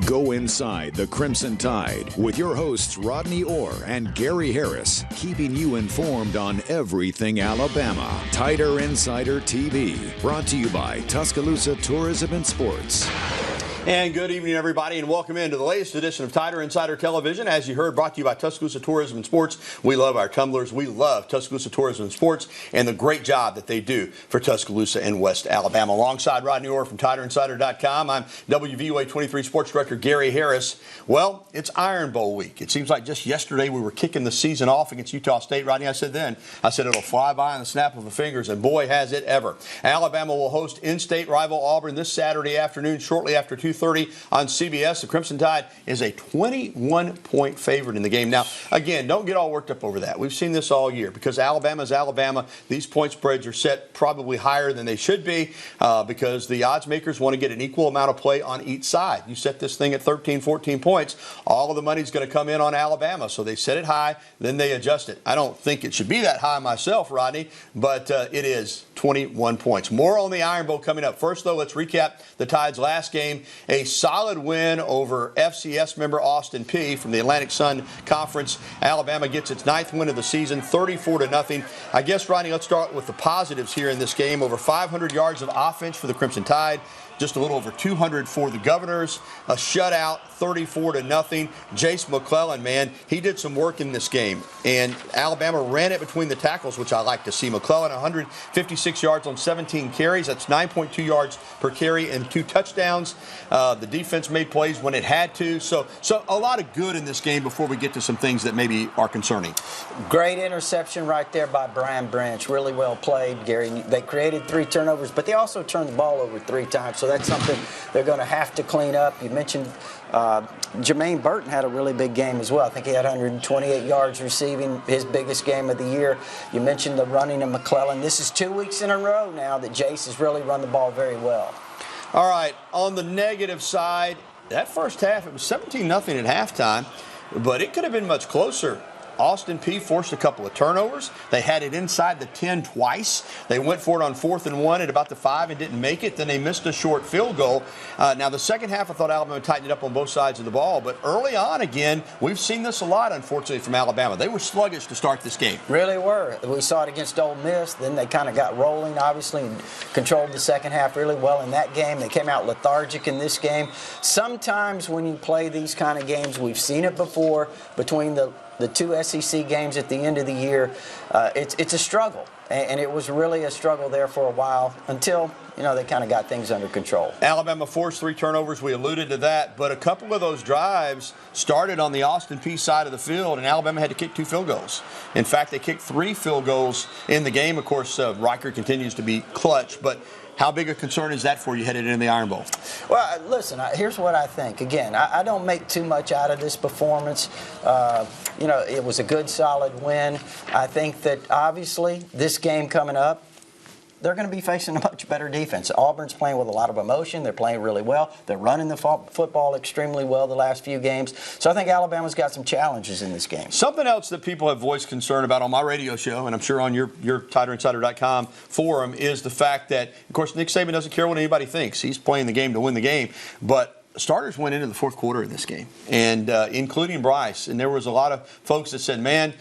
Go inside the Crimson Tide with your hosts Rodney Orr and Gary Harris, keeping you informed on everything Alabama. Tider Insider TV, brought to you by Tuscaloosa Tourism and Sports. And good evening, everybody, and welcome into the latest edition of Tider Insider Television. As you heard, brought to you by Tuscaloosa Tourism and Sports. We love our tumblers. We love Tuscaloosa Tourism and Sports and the great job that they do for Tuscaloosa and West Alabama. Alongside Rodney Orr from TiderInsider.com, I'm WVUA 23 Sports Director Gary Harris. Well, it's Iron Bowl week. It seems like just yesterday we were kicking the season off against Utah State. Rodney, I said it'll fly by in the snap of the fingers, and boy, has it ever. Alabama will host in-state rival Auburn this Saturday afternoon, shortly after 2:30 on CBS. The Crimson Tide is a 21-point favorite in the game. Now, again, don't get all worked up over that. We've seen this all year because Alabama's Alabama. These point spreads are set probably higher than they should be because the odds makers want to get an equal amount of play on each side. You set this thing at 13, 14 points, all of the money's going to come in on Alabama. So they set it high, then they adjust it. I don't think it should be that high myself, Rodney, but it is 21 points. More on the Iron Bowl coming up. First, though, let's recap the Tide's last game. A solid win over FCS member Austin Peay from the Atlantic Sun Conference. Alabama gets its 9th win of the season, 34-0. I guess, Rodney, let's start with the positives here in this game. Over 500 yards of offense for the Crimson Tide. Just a little over 200 for the Governors. A shutout, 34-0. Jace McClellan, man, he did some work in this game. And Alabama ran it between the tackles, which I like to see. McClellan, 156 yards on 17 carries. That's 9.2 yards per carry and 2 touchdowns. The defense made plays when it had to. So a lot of good in this game before we get to some things that maybe are concerning. Great interception right there by Brian Branch. Really well played, Gary. They created 3 turnovers, but they also turned the ball over 3 times. So that's something they're going to have to clean up. You mentioned Jermaine Burton had a really big game as well. I think he had 128 yards receiving, his biggest game of the year. You mentioned the running of McClellan. This is 2 weeks in a row now that Jace has really run the ball very well. All right, on the negative side, that first half, it was 17-0 at halftime, but it could have been much closer. Austin Peay forced a couple of turnovers. They had it inside the 10 twice. They went for it on 4th and 1 at about the 5 and didn't make it. Then they missed a short field goal. Now, the second half, I thought Alabama tightened it up on both sides of the ball. But early on, again, we've seen this a lot, unfortunately, from Alabama. They were sluggish to start this game. Really were. We saw it against Ole Miss. Then they kind of got rolling, obviously, and controlled the second half really well in that game. They came out lethargic in this game. Sometimes when you play these kind of games, we've seen it before between the 2 SEC games at the end of the year, it's a struggle. And it was really a struggle there for a while until, they kind of got things under control. Alabama forced 3 turnovers. We alluded to that. But a couple of those drives started on the Austin Peay side of the field, and Alabama had to kick 2 field goals. In fact, they kicked 3 field goals in the game. Of course, Riker continues to be clutch. But how big a concern is that for you headed into the Iron Bowl? Well, listen, here's what I think. Again, I don't make too much out of this performance. It was a good, solid win. I think that, obviously, this game coming up, they're going to be facing a much better defense. Auburn's playing with a lot of emotion. They're playing really well. They're running the football extremely well the last few games. So I think Alabama's got some challenges in this game. Something else that people have voiced concern about on my radio show, and I'm sure on your TiderInsider.com forum, is the fact that, of course, Nick Saban doesn't care what anybody thinks. He's playing the game to win the game. But starters went into the 4th quarter of this game, and including Bryce. And there was a lot of folks that said, man,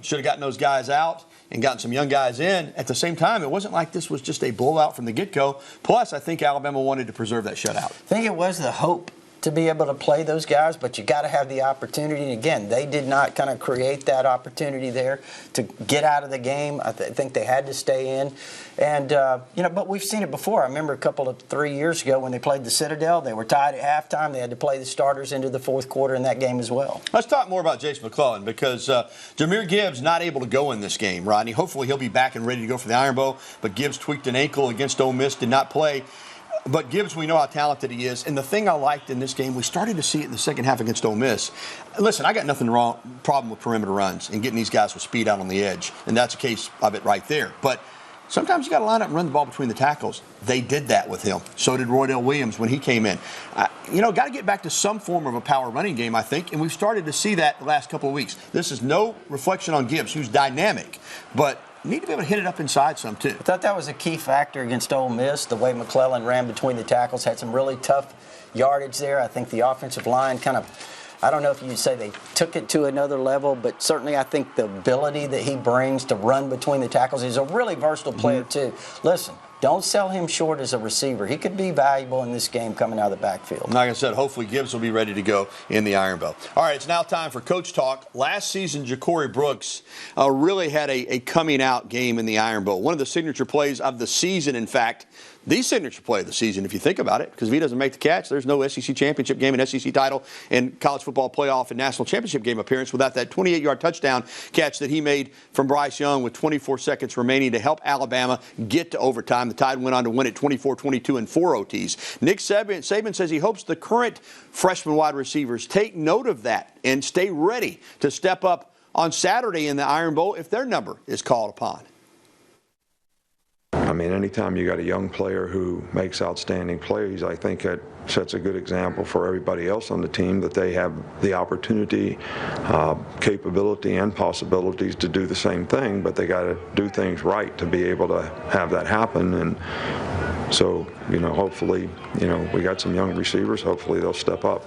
should have gotten those guys out and gotten some young guys in. At the same time, it wasn't like this was just a blowout from the get-go. Plus, I think Alabama wanted to preserve that shutout. I think it was the hope to be able to play those guys, but you got to have the opportunity. And again, they did not kind of create that opportunity there to get out of the game. I think they had to stay in. And, but we've seen it before. I remember 3 years ago when they played the Citadel, they were tied at halftime. They had to play the starters into the 4th quarter in that game as well. Let's talk more about Jace McClellan because Jahmyr Gibbs not able to go in this game, Rodney. Hopefully he'll be back and ready to go for the Iron Bowl, but Gibbs tweaked an ankle against Ole Miss, did not play. But Gibbs, we know how talented he is. And the thing I liked in this game, we started to see it in the second half against Ole Miss. Listen, I got problem with perimeter runs and getting these guys with speed out on the edge. And that's a case of it right there. But sometimes you got to line up and run the ball between the tackles. They did that with him. So did Roydell Williams when he came in. Got to get back to some form of a power running game, I think. And we've started to see that the last couple of weeks. This is no reflection on Gibbs, who's dynamic. But need to be able to hit it up inside some, too. I thought that was a key factor against Ole Miss, the way McClellan ran between the tackles, had some really tough yardage there. I think the offensive line kind of, I don't know if you'd say they took it to another level, but certainly I think the ability that he brings to run between the tackles, he's a really versatile player, too. Listen, don't sell him short as a receiver. He could be valuable in this game coming out of the backfield. Like I said, hopefully Gibbs will be ready to go in the Iron Bowl. All right, it's now time for Coach Talk. Last season, Ja'Cory Brooks really had a coming out game in the Iron Bowl. One of the signature plays of the season, in fact, the signature play of the season, if you think about it, because if he doesn't make the catch, there's no SEC championship game, and SEC title, and college football playoff and national championship game appearance without that 28-yard touchdown catch that he made from Bryce Young with 24 seconds remaining to help Alabama get to overtime. The Tide went on to win it 24-22 in 4 OTs. Nick Saban says he hopes the current freshman wide receivers take note of that and stay ready to step up on Saturday in the Iron Bowl if their number is called upon. I mean, anytime you got a young player who makes outstanding plays, I think it sets a good example for everybody else on the team that they have the opportunity, capability, and possibilities to do the same thing, but they got to do things right to be able to have that happen. And so, hopefully, we got some young receivers. Hopefully they'll step up.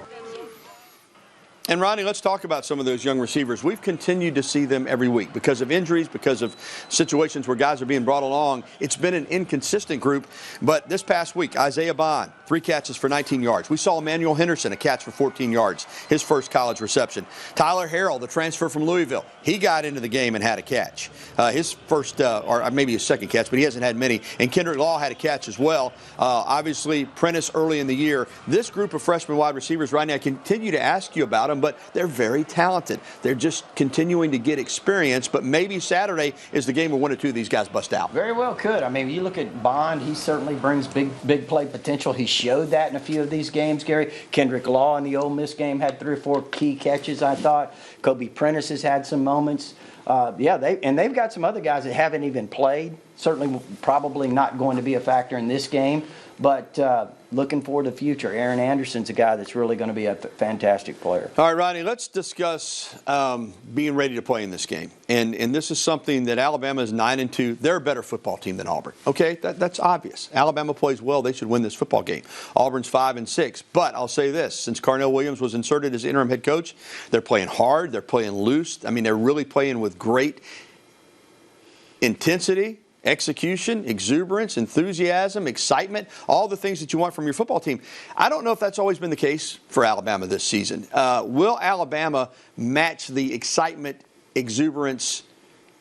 And, Rodney, let's talk about some of those young receivers. We've continued to see them every week because of injuries, because of situations where guys are being brought along. It's been an inconsistent group. But this past week, Isaiah Bond, 3 catches for 19 yards. We saw Emmanuel Henderson, a catch for 14 yards, his first college reception. Tyler Harrell, the transfer from Louisville, he got into the game and had a catch. His first, or maybe his second catch, but he hasn't had many. And Kendrick Law had a catch as well. Obviously, Prentice early in the year. This group of freshman wide receivers, Rodney, I continue to ask you about them, but they're very talented. They're just continuing to get experience, but maybe Saturday is the game where 1 or 2 of these guys bust out. Very well could. I mean, you look at Bond, he certainly brings big play potential. He showed that in a few of these games, Gary. Kendrick Law in the Ole Miss game had 3 or 4 key catches, I thought. Kobe Prentice has had some moments. They've got some other guys that haven't even played. Certainly probably not going to be a factor in this game, but looking forward to the future. Aaron Anderson's a guy that's really going to be a fantastic player. All right, Rodney, let's discuss being ready to play in this game. And this is something that Alabama is 9-2. They're a better football team than Auburn. Okay, that's obvious. Alabama plays well. They should win this football game. Auburn's 5-6. But I'll say this, since Carnell Williams was inserted as interim head coach, they're playing hard. They're playing loose. I mean, they're really playing with great intensity, execution, exuberance, enthusiasm, excitement, all the things that you want from your football team. I don't know if that's always been the case for Alabama this season. Will Alabama match the excitement, exuberance,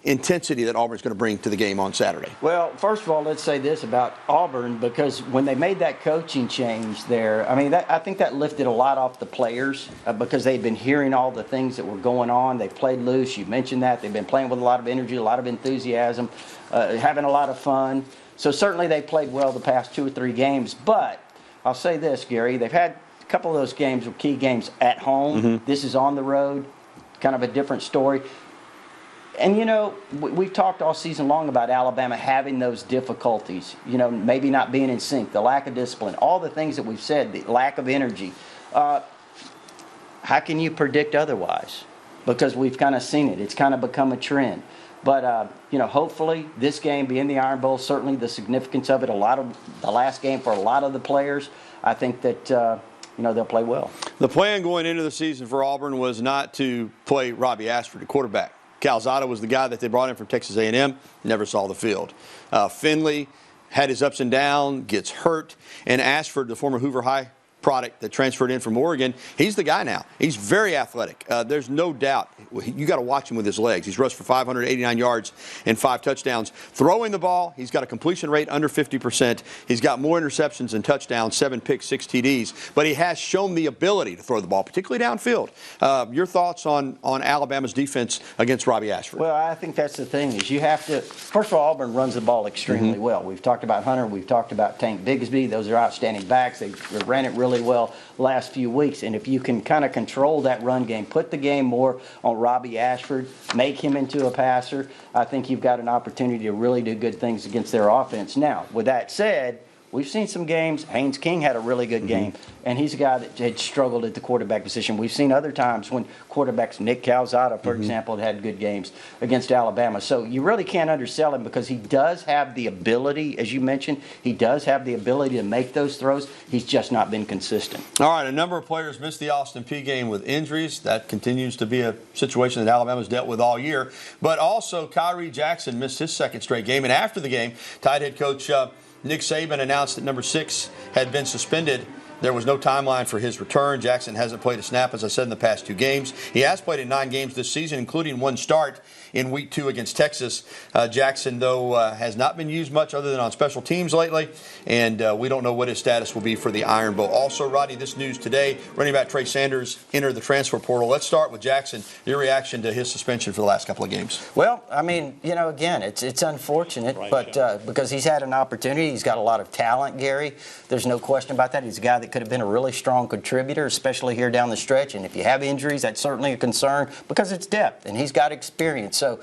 intensity that Auburn's going to bring to the game on Saturday? Well, first of all, let's say this about Auburn, because when they made that coaching change there, I mean, I think that lifted a lot off the players because they'd been hearing all the things that were going on. They played loose. You mentioned that. They've been playing with a lot of energy, a lot of enthusiasm, having a lot of fun. So certainly they played well the past 2 or 3 games. But I'll say this, Gary, they've had a couple of those games were key games at home. Mm-hmm. This is on the road, kind of a different story. And, we've talked all season long about Alabama having those difficulties, maybe not being in sync, the lack of discipline, all the things that we've said, the lack of energy. How can you predict otherwise? Because we've kind of seen it. It's kind of become a trend. But, hopefully this game being the Iron Bowl, certainly the significance of it, a lot of the last game for a lot of the players, I think that, they'll play well. The plan going into the season for Auburn was not to play Robbie Ashford, the quarterback. Calzada was the guy that they brought in from Texas A&M, never saw the field. Finley had his ups and downs, gets hurt, and Ashford, the former Hoover High product that transferred in from Oregon, he's the guy now. He's very athletic. There's no doubt. You got to watch him with his legs. He's rushed for 589 yards and 5 touchdowns. Throwing the ball, he's got a completion rate under 50%. He's got more interceptions than touchdowns, 7 picks, 6 TDs. But he has shown the ability to throw the ball, particularly downfield. Your thoughts on Alabama's defense against Robbie Ashford? Well, I think that's the thing is you have to – first of all, Auburn runs the ball extremely well. We've talked about Hunter. We've talked about Tank Bigsby. Those are outstanding backs. They ran it really well last few weeks. And if you can kind of control that run game, put the game more on Robbie Ashford, make him into a passer, I think you've got an opportunity to really do good things against their offense. Now, with that said, we've seen some games. Haynes King had a really good game, and he's a guy that had struggled at the quarterback position. We've seen other times when quarterbacks, Nick Calzada, for example, had good games against Alabama. So you really can't undersell him because he does have the ability, as you mentioned, he does have the ability to make those throws. He's just not been consistent. All right, a number of players missed the Austin Peay game with injuries. That continues to be a situation that Alabama's dealt with all year. But also, Kyrie Jackson missed his second straight game. And after the game, Tide head coach Nick Saban announced that number 6 had been suspended. There was no timeline for his return. Jackson hasn't played a snap, as I said, in the past 2 games. He has played in 9 games this season, including 1 start in Week 2 against Texas. Jackson, though, has not been used much other than on special teams lately, and we don't know what his status will be for the Iron Bowl. Also, Rodney, this news today, running back Trey Sanders entered the transfer portal. Let's start with Jackson. Your reaction to his suspension for the last couple of games? Well, I mean, again, it's unfortunate, but because he's had an opportunity, he's got a lot of talent, Gary. There's no question about that. He's a guy that could have been a really strong contributor, especially here down the stretch. And if you have injuries, that's certainly a concern because it's depth, and he's got experience. So,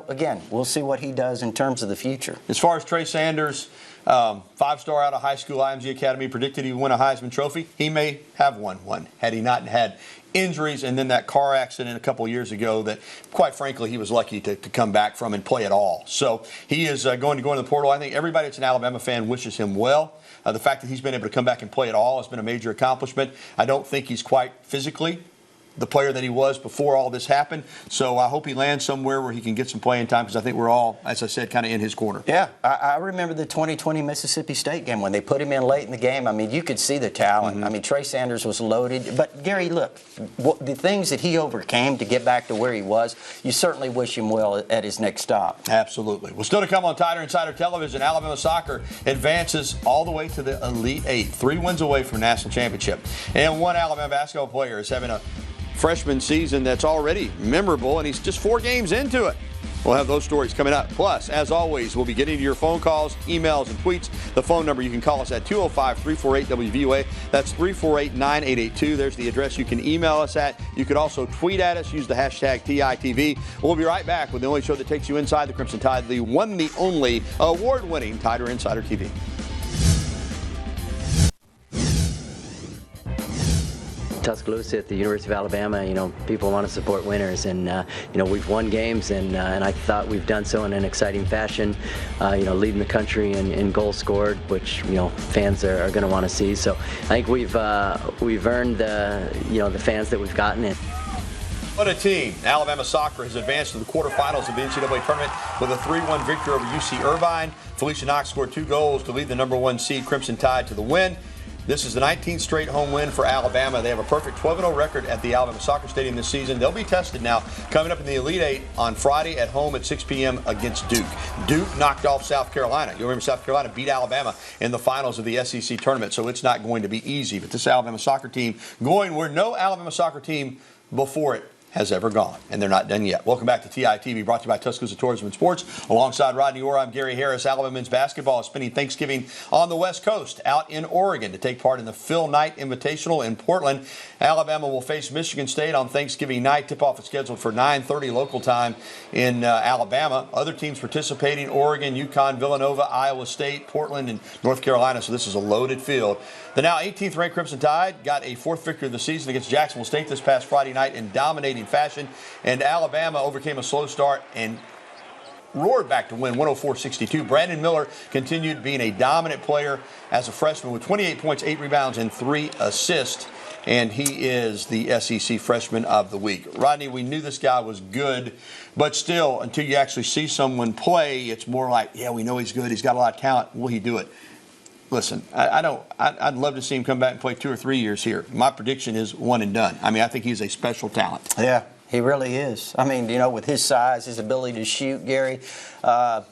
again, we'll see what he does in terms of the future. As far as Trey Sanders, 5-star out of high school, IMG Academy, predicted he would win a Heisman Trophy. He may have won one had he not had injuries and then that car accident a couple years ago that, quite frankly, he was lucky to come back from and play at all. So he is going to go into the portal. I think everybody that's an Alabama fan wishes him well. The fact that he's been able to come back and play at all has been a major accomplishment. I don't think he's quite physically the player that he was before all this happened. So I hope he lands somewhere where he can get some playing time because I think we're all, as I said, kind of in his corner. Yeah, I remember the 2020 Mississippi State game when they put him in late in the game. I mean, you could see the talent. I mean, Trey Sanders was loaded. But, Gary, look, the things that he overcame to get back to where he was, you certainly wish him well at his next stop. Absolutely. Well, still to come on Tider Insider Television, Alabama soccer advances all the way to the Elite 8, 3 wins away from national championship. And one Alabama basketball player is having a freshman season that's already memorable, and he's just 4 games into it. We'll have those stories coming up. Plus, as always, we'll be getting to your phone calls, emails, and tweets. The phone number, you can call us at 205-348-WVOA. That's 348-9882. There's the address you can email us at. You could also tweet at us. Use the hashtag TITV. We'll be right back with the only show that takes you inside the Crimson Tide, the one, the only, award-winning Tider Insider TV. Tuscaloosa at the University of Alabama, people want to support winners, and we've won games, and I thought we've done so in an exciting fashion, leading the country in goals scored, which fans are going to want to see. So I think we've earned the fans that we've gotten in. What a team. Alabama soccer has advanced to the quarterfinals of the NCAA tournament with a 3-1 victory over UC Irvine. Felicia Knox scored 2 goals to lead the number 1 seed Crimson Tide to the win. This is the 19th straight home win for Alabama. They have a perfect 12-0 record at the Alabama Soccer Stadium this season. They'll be tested now coming up in the Elite 8 on Friday at home at 6 p.m. against Duke. Duke knocked off South Carolina. You'll remember South Carolina beat Alabama in the finals of the SEC tournament, so it's not going to be easy. But this Alabama soccer team going where no Alabama soccer team before it has ever gone, and they're not done yet. Welcome back to TITV, brought to you by Tuscaloosa Tourism and Sports. Alongside Rodney Orr, I'm Gary Harris. Alabama men's basketball is spending Thanksgiving on the West Coast, out in Oregon, to take part in the Phil Knight Invitational in Portland. Alabama will face Michigan State on Thanksgiving night. Tip-off is scheduled for 9:30 local time in Alabama. Other teams participating: Oregon, UConn, Villanova, Iowa State, Portland, and North Carolina. So this is a loaded field. The now 18th ranked Crimson Tide got a 4th victory of the season against Jacksonville State this past Friday night in dominating fashion, and Alabama overcame a slow start and roared back to win 104-62. Brandon Miller continued being a dominant player as a freshman with 28 points, 8 rebounds, and 3 assists, and he is the SEC Freshman of the Week. Rodney, we knew this guy was good, but still, until you actually see someone play, it's more like, yeah, we know he's good, he's got a lot of talent, will he do it? Listen, I'd love to see him come back and play 2 or 3 years here. My prediction is 1 and done. I mean, I think he's a special talent. Yeah, he really is. I mean, with his size, his ability to shoot, Gary, the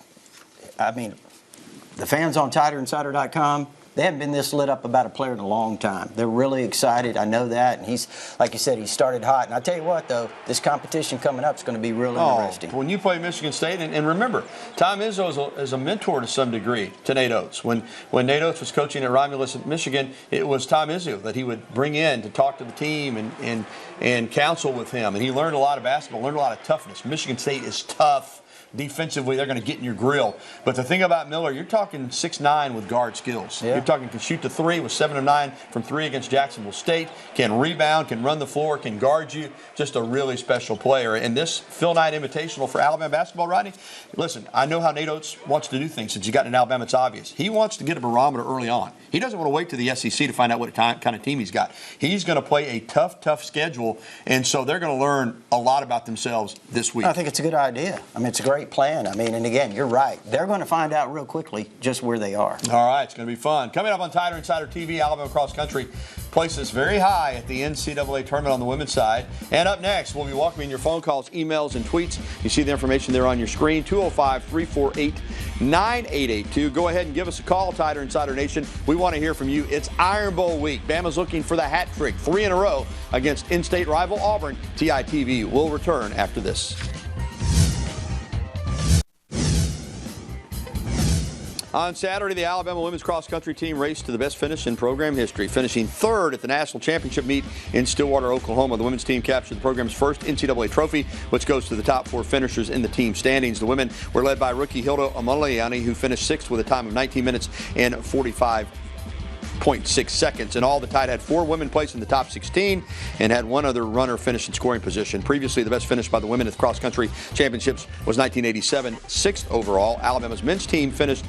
fans on TiderInsider.com, they haven't been this lit up about a player in a long time. They're really excited. I know that. And he's, like you said, he started hot. And I tell you what, though, this competition coming up is going to be really interesting. When you play Michigan State, and remember, Tom Izzo is a mentor to some degree to Nate Oates. When Nate Oates was coaching at Romulus at Michigan, it was Tom Izzo that he would bring in to talk to the team and counsel with him. And he learned a lot of basketball, learned a lot of toughness. Michigan State is tough. defensively, they're going to get in your grill. But the thing about Miller, you're talking 6'9" with guard skills. Yeah. You're talking can shoot the three with 7 of 9 from 3 against Jacksonville State, can rebound, can run the floor, can guard you. Just a really special player. And this Phil Knight Invitational for Alabama basketball, Rodney, listen, I know how Nate Oates wants to do things. Since you got in Alabama, it's obvious. He wants to get a barometer early on. He doesn't want to wait to the SEC to find out what kind of team he's got. He's going to play a tough schedule, and so they're going to learn a lot about themselves this week. I think it's a good idea. I mean, it's a great plan. I mean, and again, you're right. They're going to find out real quickly just where they are. All right, it's going to be fun. Coming up on Tider Insider TV, Alabama cross country places very high at the NCAA tournament on the women's side. And up next, we'll be welcoming your phone calls, emails, and tweets. You see the information there on your screen, 205-348-9882. Go ahead and give us a call, Tider Insider Nation. We want to hear from you. It's Iron Bowl week. Bama's looking for the hat trick, 3 in a row against in-state rival Auburn. TITV will return after this. On Saturday, the Alabama women's cross-country team raced to the best finish in program history, finishing third at the national championship meet in Stillwater, Oklahoma. The women's team captured the program's first NCAA trophy, which goes to the top 4 finishers in the team standings. The women were led by rookie Hilda Omoliani, who finished 6th with a time of 19 minutes and 45.6 seconds. In all, the Tide had 4 women placed in the top 16 and had 1 other runner finish in scoring position. Previously, the best finish by the women at the cross-country championships was 1987, 6th overall. Alabama's men's team finished,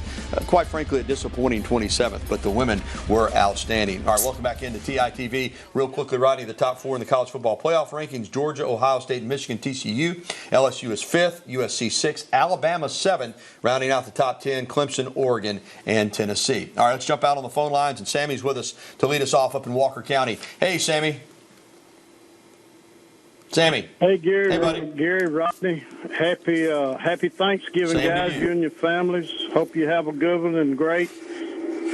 quite frankly, a disappointing 27th, but the women were outstanding. All right, welcome back into TITV. Real quickly, Rodney, the top 4 in the college football playoff rankings: Georgia, Ohio State, Michigan, TCU. LSU is 5th, USC 6th, Alabama 7th, rounding out the top 10, Clemson, Oregon, and Tennessee. All right, let's jump out on the phone lines, and Sammy's with us to lead us off up in Walker County. Hey, Sammy. Sammy. Hey, Gary. Hey, buddy. Gary, Rodney. Happy Thanksgiving, Same guys. to you. You and your families. Hope you have a good one and great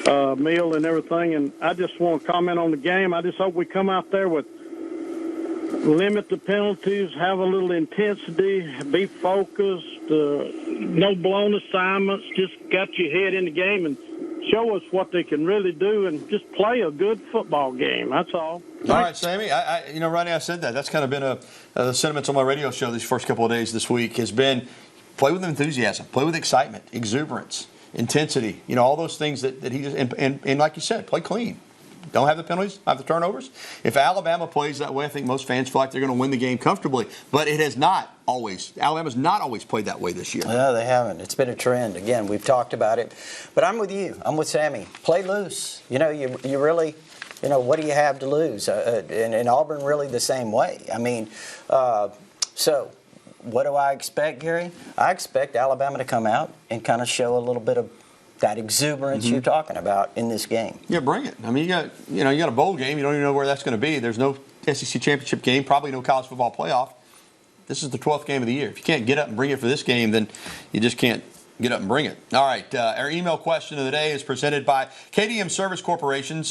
meal and everything. And I just want to comment on the game. I just hope we come out there with limit the penalties, have a little intensity, be focused, no blown assignments, just got your head in the game and show us what they can really do and just play a good football game. That's all. All right, Sammy. Rodney, I said that. That's kind of been the sentiments on my radio show these first couple of days this week has been play with enthusiasm, play with excitement, exuberance, intensity, all those things that he just, and like you said, play clean. Don't have the penalties, have the turnovers. If Alabama plays that way, I think most fans feel like they're going to win the game comfortably. But it has not always. Alabama's not always played that way this year. No, they haven't. It's been a trend. Again, we've talked about it. But I'm with you. I'm with Sammy. Play loose. You really, what do you have to lose? And Auburn really the same way. I mean, so what do I expect, Gary? I expect Alabama to come out and kind of show a little bit of that exuberance you're talking about in this game. Yeah, bring it. I mean, you got a bowl game. You don't even know where that's going to be. There's no SEC championship game, probably no college football playoff. This is the 12th game of the year. If you can't get up and bring it for this game, then you just can't get up and bring it. All right, our email question of the day is presented by KDM Service Corporation,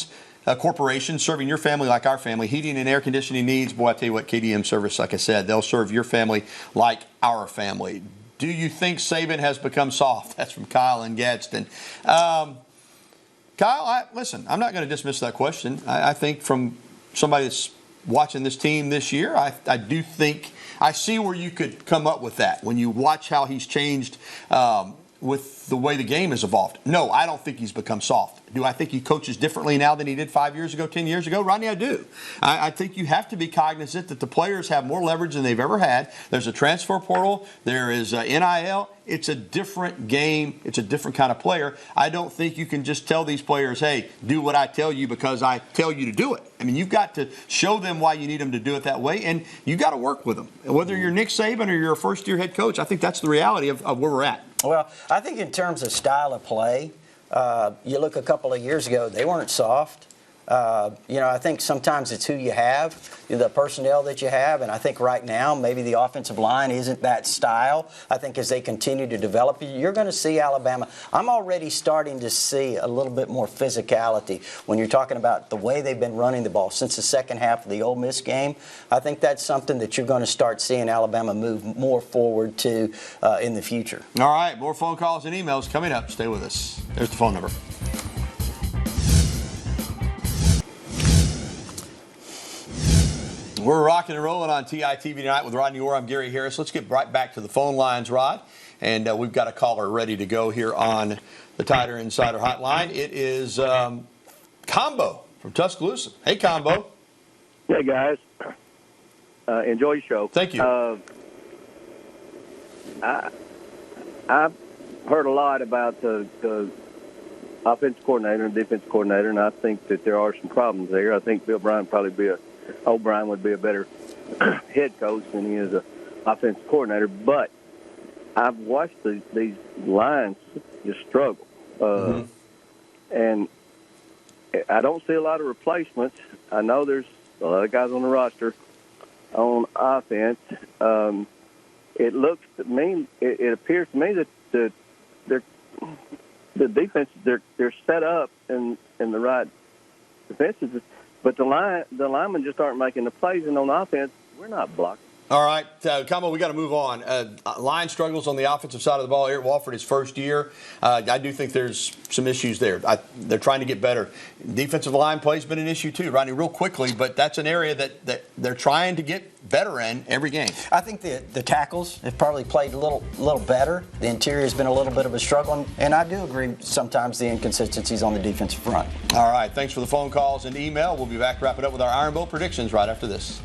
serving your family like our family. Heating and air conditioning needs. Boy, I tell you what, KDM Service, like I said, they'll serve your family like our family. Do you think Saban has become soft? That's from Kyle in Gadsden. Kyle, listen, I'm not going to dismiss that question. I think from somebody that's watching this team this year, I do think I see where you could come up with that when you watch how he's changed with the way the game has evolved. No, I don't think he's become soft. Do I think he coaches differently now than he did 5 years ago, 10 years ago? Rodney, I do. I think you have to be cognizant that the players have more leverage than they've ever had. There's a transfer portal. There is NIL. It's a different game. It's a different kind of player. I don't think you can just tell these players, hey, do what I tell you because I tell you to do it. I mean, you've got to show them why you need them to do it that way, and you've got to work with them. And whether you're Nick Saban or you're a first-year head coach, I think that's the reality of where we're at. Well, I think in terms of style of play, you look a couple of years ago, they weren't soft. I think sometimes it's who you have, the personnel that you have, and I think right now maybe the offensive line isn't that style. I think as they continue to develop, you're going to see Alabama. I'm already starting to see a little bit more physicality when you're talking about the way they've been running the ball since the second half of the Ole Miss game. I think that's something that you're going to start seeing Alabama move more forward to in the future. All right, more phone calls and emails coming up. Stay with us. There's the phone number. We're rocking and rolling on TITV tonight with Rodney Orr. I'm Gary Harris. Let's get right back to the phone lines, Rod. And we've got a caller ready to go here on the Tider Insider Hotline. It is Combo from Tuscaloosa. Hey, Combo. Hey, guys. Enjoy your show. Thank you. I've heard a lot about the offensive coordinator and defense coordinator, and I think that there are some problems there. I think Bill Bryan O'Brien would be a better head coach than he is an offensive coordinator. But I've watched these lines just struggle, and I don't see a lot of replacements. I know there's a lot of guys on the roster on offense. It looks to me, it appears to me that the defense they're set up in the right defenses, but the linemen just aren't making the plays, and on offense we're not blocking. All right, Combo, we got to move on. Line struggles on the offensive side of the ball. Eric Walford, his first year. I do think there's some issues there. They're trying to get better. Defensive line play has been an issue too, Rodney, real quickly, but that's an area that they're trying to get better in every game. I think the tackles have probably played a little better. The interior has been a little bit of a struggle, and I do agree sometimes the inconsistencies on the defensive front. All right, thanks for the phone calls and email. We'll be back to wrap it up with our Iron Bowl predictions right after this.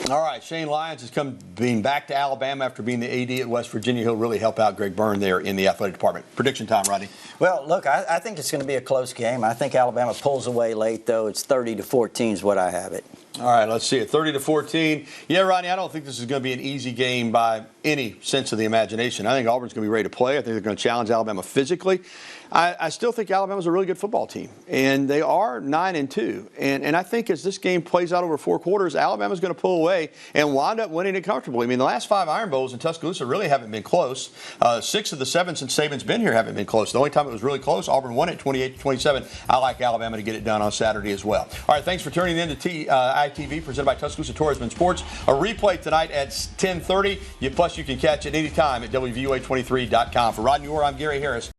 All right, Shane Lyons has being back to Alabama after being the AD at West Virginia. He'll really help out Greg Byrne there in the athletic department. Prediction time, Rodney. Well, look, I think it's going to be a close game. I think Alabama pulls away late, though. It's 30-14 is what I have it. All right, let's see it. 30-14. Yeah, Rodney, I don't think this is going to be an easy game by any sense of the imagination. I think Auburn's going to be ready to play. I think they're going to challenge Alabama physically. I still think Alabama's a really good football team, and they are 9-2. And I think as this game plays out over 4 quarters, Alabama's going to pull away and wind up winning it comfortably. I mean, the last 5 Iron Bowls in Tuscaloosa really haven't been close. 6 of the 7 since Saban's been here haven't been close. The only time it was really close, Auburn won it 28-27. I like Alabama to get it done on Saturday as well. All right, thanks for tuning in to ITV, presented by Tuscaloosa Tourism and Sports. A replay tonight at 10:30. Plus, you can catch it anytime at WVUA23.com. For Rodney Orr, I'm Gary Harris.